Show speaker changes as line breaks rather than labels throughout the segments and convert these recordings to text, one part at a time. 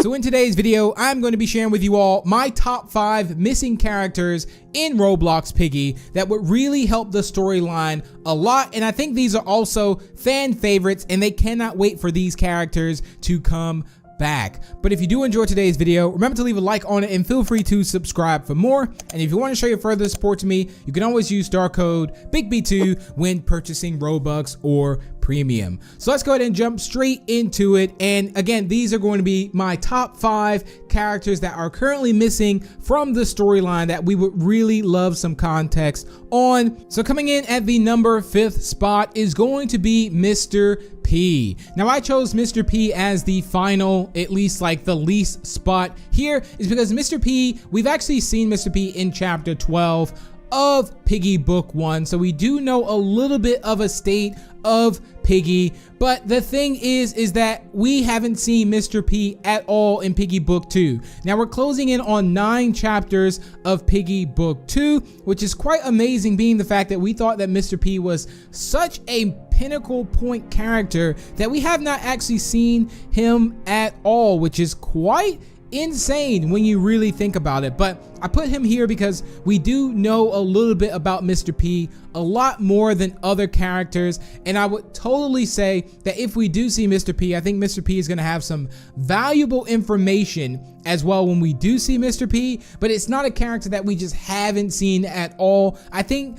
So in today's video, I'm going to be sharing with you all my top 5 missing characters in Roblox Piggy that would really help the storyline a lot, and I think these are also fan favorites and they cannot wait for these characters to come back. But if you do enjoy today's video, remember to leave a like on it and feel free to subscribe for more. And if you want to show your further support to me, you can always use star code BIGB2 when purchasing Robux or Premium. So let's go ahead and jump straight into it. And again, these are going to be my top 5 characters that are currently missing from the storyline that we would really love some context on. So coming in at the number 5th spot is going to be Mr. P. Now I chose Mr. P as the final, at least like the least spot here, is because Mr. P, we've actually seen Mr. P in chapter 12 of Piggy Book 1, so we do know a little bit of a state of Piggy, but the thing is that we haven't seen Mr. P at all in Piggy Book 2. Now we're closing in on 9 chapters of Piggy Book 2, which is quite amazing, being the fact that we thought that Mr. P was such a pinnacle point character that we have not actually seen him at all, which is quite insane when you really think about it. But I put him here because we do know a little bit about Mr. P, a lot more than other characters, and I would totally say that if we do see Mr. P, I think Mr. P is going to have some valuable information as well when we do see Mr. P, but it's not a character that we just haven't seen at all. I think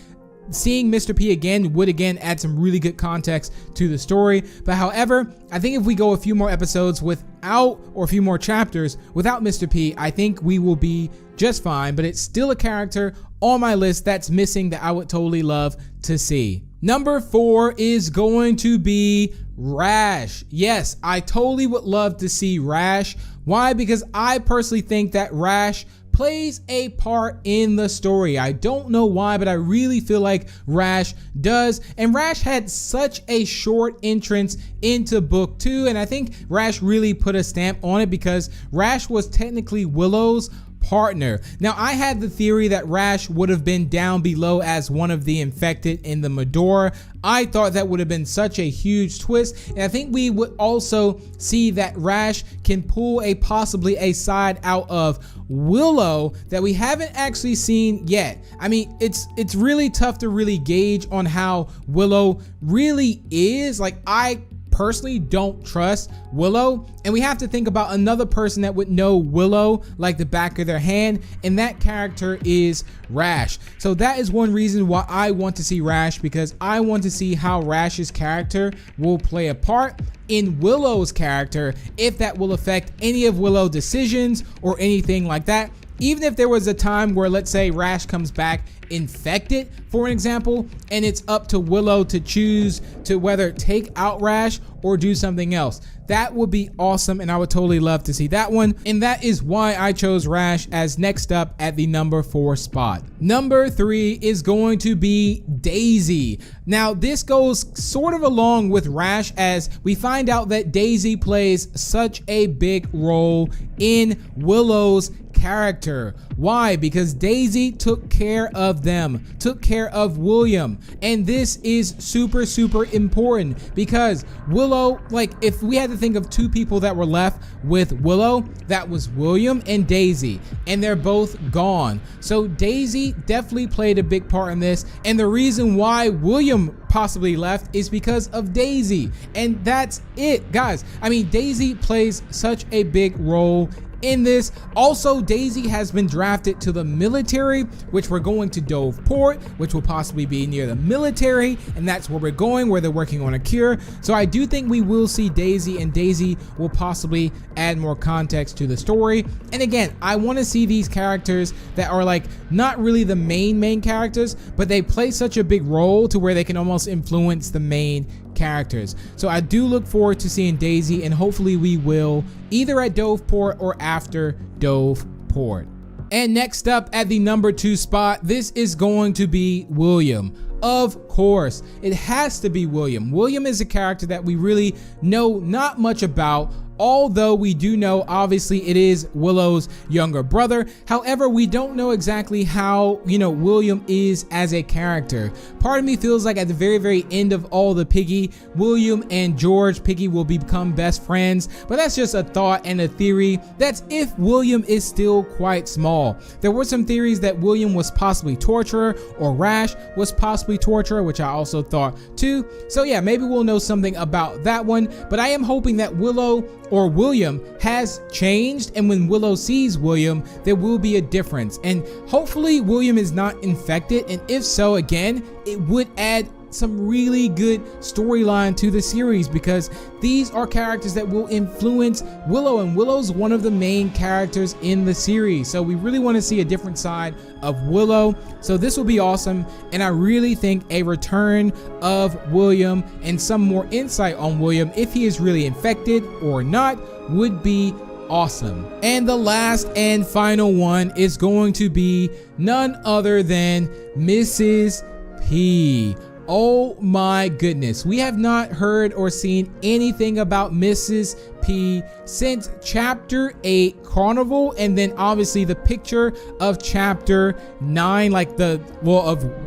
seeing Mr. P again would add some really good context to the story. But however, I think if we go a few more episodes without, or a few more chapters without Mr. P, I think we will be just fine. But it's still a character on my list that's missing that I would totally love to see. Number 4 is going to be Rash. Yes, I totally would love to see Rash. Why? Because I personally think that Rash plays a part in the story. I don't know why, but I really feel like Rash does. And Rash had such a short entrance into book 2, and I think Rash really put a stamp on it because Rash was technically Willow's partner. Now I had the theory that Rash would have been down below as one of the infected in the Medora. I thought that would have been such a huge twist, and I think we would also see that Rash can pull possibly a side out of Willow that we haven't actually seen yet. I mean, it's really tough to really gauge on how Willow really is. Like, I personally don't trust Willow, and we have to think about another person that would know Willow like the back of their hand, and that character is Rash. So that is one reason why I want to see Rash, because I want to see how Rash's character will play a part in Willow's character, if that will affect any of Willow's decisions or anything like that. Even if there was a time where, let's say, Rash comes back infected, for an example, and it's up to Willow to choose to whether take out Rash or do something else. That would be awesome, and I would totally love to see that one. And that is why I chose Rash as next up at the number 4 spot. Number 3 is going to be Daisy. Now this goes sort of along with Rash, as we find out that Daisy plays such a big role in Willow's character. Why? Because Daisy took care of them, took care of William, and this is super important because Willow, like, if we had to think of 2 people that were left with Willow, that was William and Daisy, and they're both gone. So Daisy definitely played a big part in this, and the reason why William possibly left is because of Daisy, and that's it, guys. I mean, Daisy plays such a big role in this. Also, Daisy has been drafted to the military, which we're going to Doveport, which will possibly be near the military, and that's where we're going, where they're working on a cure. So I do think we will see Daisy, and Daisy will possibly add more context to the story. And again, I want to see these characters that are like not really the main characters, but they play such a big role to where they can almost influence the main characters. So I do look forward to seeing Daisy, and hopefully we will either at Doveport or after Doveport. And next up at the number 2 spot, this is going to be William. Of course, it has to be William. William is a character that we really know not much about. although we do know obviously it is Willow's younger brother. However, we don't know exactly how, William is as a character. Part of me feels like at the very end of all the Piggy, William and George Piggy will become best friends, but that's just a thought and a theory. That's if William is still quite small. There were some theories that William was possibly torturer or Rash was possibly torturer, which I also thought too. So yeah, maybe we'll know something about that one, but I am hoping that Willow or William has changed, and when Willow sees William, there will be a difference, and hopefully William is not infected, and if so, again, it would add some really good storyline to the series, because these are characters that will influence Willow, and Willow's one of the main characters in the series, so we really want to see a different side of Willow. So this will be awesome, and I really think a return of William and some more insight on William, if he is really infected or not, would be awesome. And the last and final one is going to be none other than Mrs. P. Oh my goodness, we have not heard or seen anything about Mrs. P since chapter 8 Carnival, and then obviously the picture of chapter 9, like of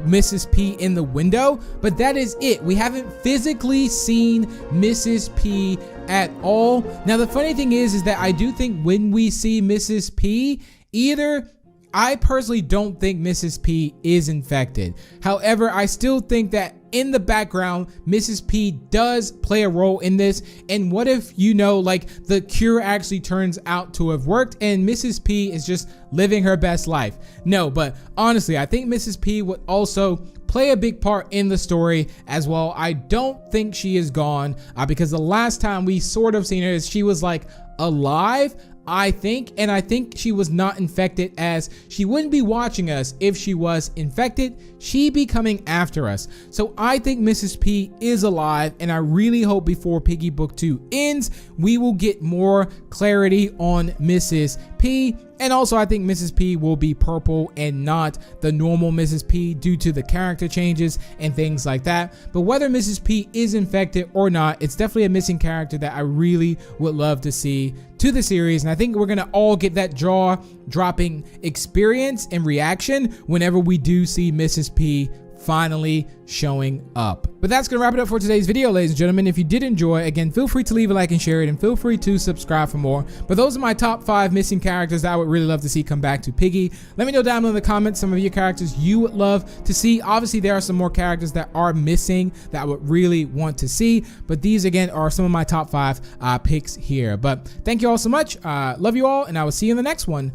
Mrs. P in the window, but that is it. We haven't physically seen Mrs. P at all. Now the funny thing is that I do think when we see Mrs. P, I personally don't think Mrs. P is infected. However, I still think that in the background, Mrs. P does play a role in this. And what if, the cure actually turns out to have worked and Mrs. P is just living her best life? No, but honestly, I think Mrs. P would also play a big part in the story as well. I don't think she is gone because the last time we sort of seen her, she was alive, I think, and I think she was not infected, as she wouldn't be watching us if she was infected. She'd be coming after us. So I think Mrs. P is alive, and I really hope before Piggy Book 2 ends, we will get more clarity on Mrs. P. And also I think Mrs. P will be purple and not the normal Mrs. P due to the character changes and things like that. But whether Mrs. P is infected or not, it's definitely a missing character that I really would love to see to the series. And I think we're gonna all get that jaw-dropping experience and reaction whenever we do see Mrs. P finally showing up. But that's gonna wrap it up for today's video, ladies and gentlemen. If you did enjoy, again, feel free to leave a like and share it, and feel free to subscribe for more. But those are my top 5 missing characters that I would really love to see come back to Piggy. Let me know down below in the comments some of your characters you would love to see. Obviously there are some more characters that are missing that I would really want to see, but these again are some of my top 5 picks here. But thank you all so much. Love you all, and I will see you in the next one.